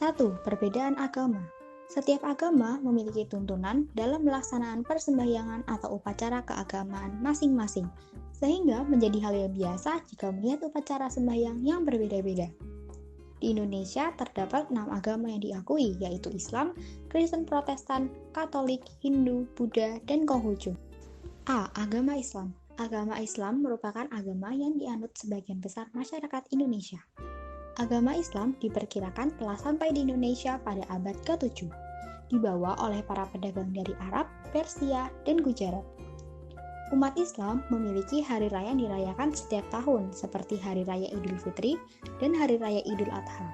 1. Perbedaan agama. Setiap agama memiliki tuntunan dalam pelaksanaan persembahyangan atau upacara keagamaan masing-masing, sehingga menjadi hal yang biasa jika melihat upacara sembahyang yang berbeda-beda. Di Indonesia terdapat 6 agama yang diakui, yaitu Islam, Kristen Protestan, Katolik, Hindu, Buddha, dan Konghucu. A. Agama Islam. Agama Islam merupakan agama yang dianut sebagian besar masyarakat Indonesia. Agama Islam diperkirakan telah sampai di Indonesia pada abad ke-7, dibawa oleh para pedagang dari Arab, Persia, dan Gujarat. Umat Islam memiliki hari raya yang dirayakan setiap tahun, seperti Hari Raya Idul Fitri dan Hari Raya Idul Adha.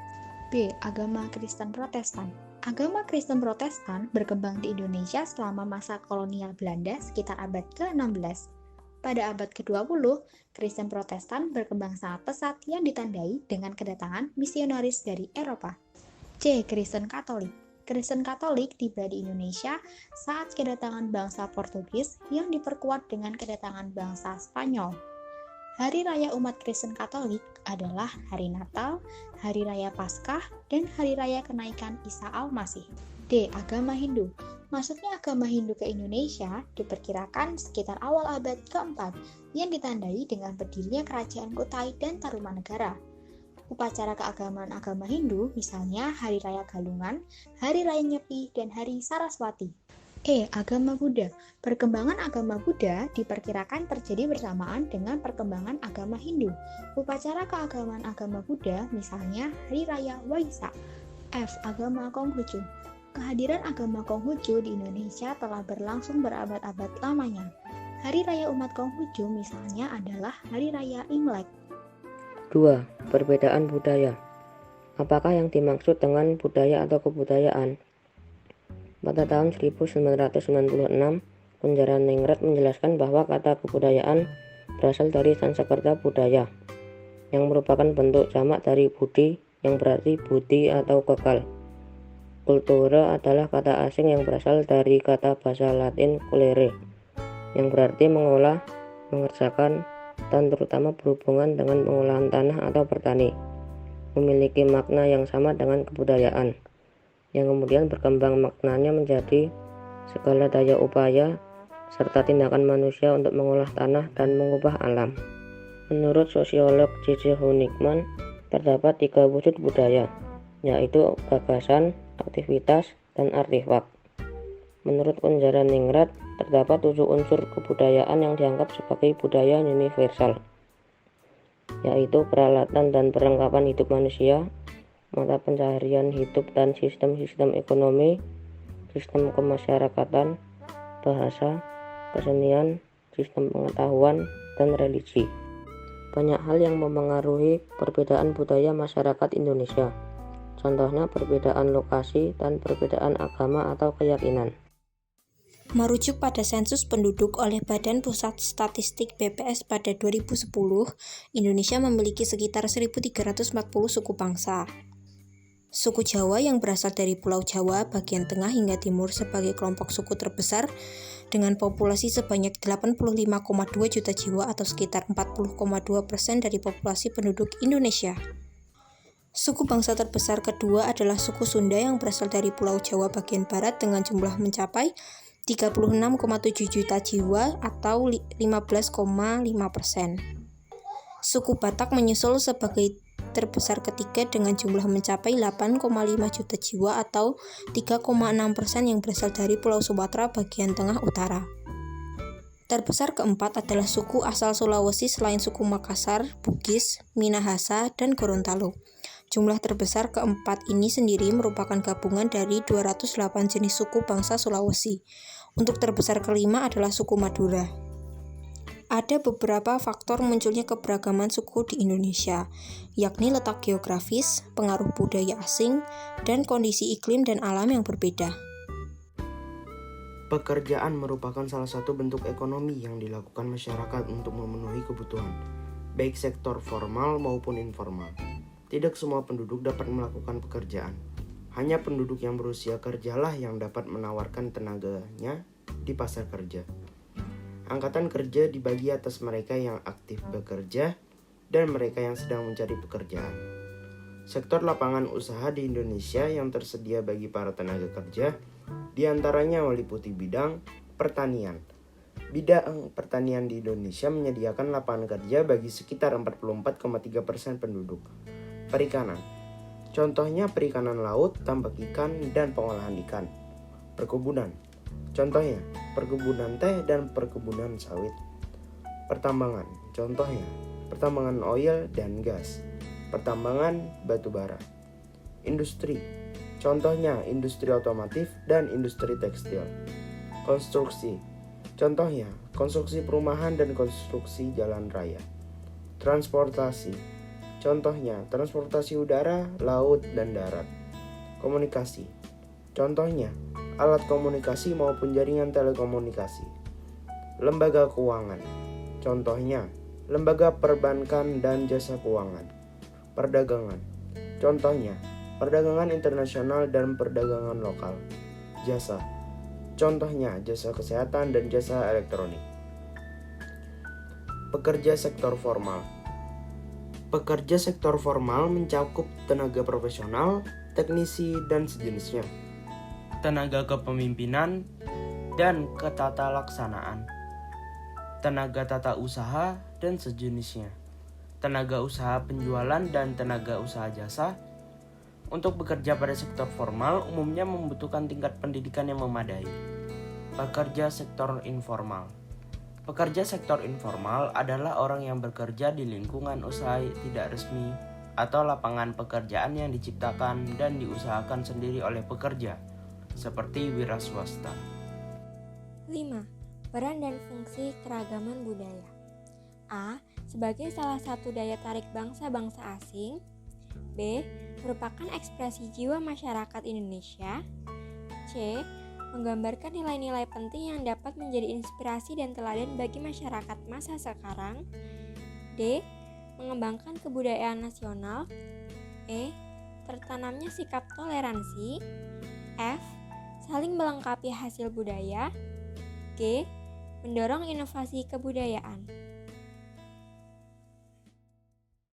B. Agama Kristen Protestan. Agama Kristen Protestan berkembang di Indonesia selama masa kolonial Belanda sekitar abad ke-16. Pada abad ke-20, Kristen Protestan berkembang sangat pesat yang ditandai dengan kedatangan misionaris dari Eropa. C. Kristen Katolik. Kristen Katolik tiba di Indonesia saat kedatangan bangsa Portugis yang diperkuat dengan kedatangan bangsa Spanyol. Hari raya umat Kristen Katolik adalah Hari Natal, Hari Raya Paskah, dan Hari Raya Kenaikan Isa Al-Masih. D. Agama Hindu. Masuknya agama Hindu ke Indonesia diperkirakan sekitar awal abad ke-4 yang ditandai dengan berdirinya kerajaan Kutai dan Tarumanegara. Upacara keagamaan agama Hindu misalnya Hari Raya Galungan, Hari Raya Nyepi, dan Hari Saraswati. E. Agama Buddha. Perkembangan agama Buddha diperkirakan terjadi bersamaan dengan perkembangan agama Hindu. Upacara keagamaan agama Buddha misalnya Hari Raya Waisak. F. Agama Konghucu. Kehadiran agama Konghucu di Indonesia telah berlangsung berabad-abad lamanya. Hari raya umat Konghucu misalnya adalah Hari Raya Imlek. 2. Perbedaan budaya. Apakah yang dimaksud dengan budaya atau kebudayaan? Pada tahun 1996, Kunjaraningrat menjelaskan bahwa kata kebudayaan berasal dari Sanskerta budaya, yang merupakan bentuk jamak dari budi, yang berarti budi atau kekal. Kultura adalah kata asing yang berasal dari kata bahasa Latin culere, yang berarti mengolah, mengerjakan, dan terutama berhubungan dengan pengolahan tanah atau bertani. Memiliki makna yang sama dengan kebudayaan, yang kemudian berkembang maknanya menjadi segala daya upaya serta tindakan manusia untuk mengolah tanah dan mengubah alam. Menurut sosiolog J.J. Honigman, terdapat 3 wujud budaya, yaitu gagasan, aktivitas, dan artefak. Menurut Kunjaraningrat, terdapat 7 unsur kebudayaan yang dianggap sebagai budaya universal, yaitu peralatan dan perlengkapan hidup manusia, mata pencaharian hidup dan sistem-sistem ekonomi, sistem kemasyarakatan, bahasa, kesenian, sistem pengetahuan, dan religi. Banyak hal yang memengaruhi perbedaan budaya masyarakat Indonesia. Contohnya perbedaan lokasi dan perbedaan agama atau keyakinan. Merujuk pada sensus penduduk oleh Badan Pusat Statistik BPS pada 2010, Indonesia memiliki sekitar 1.340 suku bangsa. Suku Jawa yang berasal dari Pulau Jawa bagian tengah hingga timur sebagai kelompok suku terbesar dengan populasi sebanyak 85,2 juta jiwa atau sekitar 40,2% dari populasi penduduk Indonesia. Suku bangsa terbesar kedua adalah suku Sunda yang berasal dari Pulau Jawa bagian barat dengan jumlah mencapai 36,7 juta jiwa atau 15,5%. Suku Batak menyusul sebagai terbesar ketiga dengan jumlah mencapai 8,5 juta jiwa atau 3,6% yang berasal dari Pulau Sumatera bagian tengah utara. Terbesar keempat adalah suku asal Sulawesi selain suku Makassar, Bugis, Minahasa, dan Gorontalo. Jumlah terbesar keempat ini sendiri merupakan gabungan dari 208 jenis suku bangsa Sulawesi. Untuk terbesar kelima adalah suku Madura. Ada beberapa faktor munculnya keberagaman suku di Indonesia, yakni letak geografis, pengaruh budaya asing, dan kondisi iklim dan alam yang berbeda. Pekerjaan merupakan salah satu bentuk ekonomi yang dilakukan masyarakat untuk memenuhi kebutuhan, baik sektor formal maupun informal. Tidak semua penduduk dapat melakukan pekerjaan. Hanya penduduk yang berusia kerjalah yang dapat menawarkan tenaganya di pasar kerja. Angkatan kerja dibagi atas mereka yang aktif bekerja dan mereka yang sedang mencari pekerjaan. Sektor lapangan usaha di Indonesia yang tersedia bagi para tenaga kerja diantaranya meliputi bidang pertanian. Bidang pertanian di Indonesia menyediakan lapangan kerja bagi sekitar 44,3% penduduk. Perikanan, contohnya perikanan laut, tambak ikan, dan pengolahan ikan. Perkebunan, contohnya perkebunan teh dan perkebunan sawit. Pertambangan, contohnya pertambangan oil dan gas, pertambangan batu bara. Industri, contohnya industri otomotif dan industri tekstil. Konstruksi, contohnya konstruksi perumahan dan konstruksi jalan raya. Transportasi, contohnya transportasi udara, laut, dan darat. Komunikasi, contohnya alat komunikasi maupun jaringan telekomunikasi. Lembaga keuangan, contohnya lembaga perbankan dan jasa keuangan. Perdagangan, contohnya perdagangan internasional dan perdagangan lokal. Jasa, contohnya jasa kesehatan dan jasa elektronik. Pekerja sektor formal. Pekerja sektor formal mencakup tenaga profesional, teknisi, dan sejenisnya, tenaga kepemimpinan dan ketatalaksanaan, tenaga tata usaha dan sejenisnya, tenaga usaha penjualan dan tenaga usaha jasa. Untuk bekerja pada sektor formal umumnya membutuhkan tingkat pendidikan yang memadai. Pekerja sektor informal. Pekerja sektor informal adalah orang yang bekerja di lingkungan usaha tidak resmi atau lapangan pekerjaan yang diciptakan dan diusahakan sendiri oleh pekerja, seperti wira swasta. 5. Peran dan fungsi keragaman budaya. A. Sebagai salah satu daya tarik bangsa-bangsa asing. B. Merupakan ekspresi jiwa masyarakat Indonesia. C. Menggambarkan nilai-nilai penting yang dapat menjadi inspirasi dan teladan bagi masyarakat masa sekarang. D. Mengembangkan kebudayaan nasional. E. Tertanamnya sikap toleransi. F. Saling melengkapi hasil budaya. G. Mendorong inovasi kebudayaan.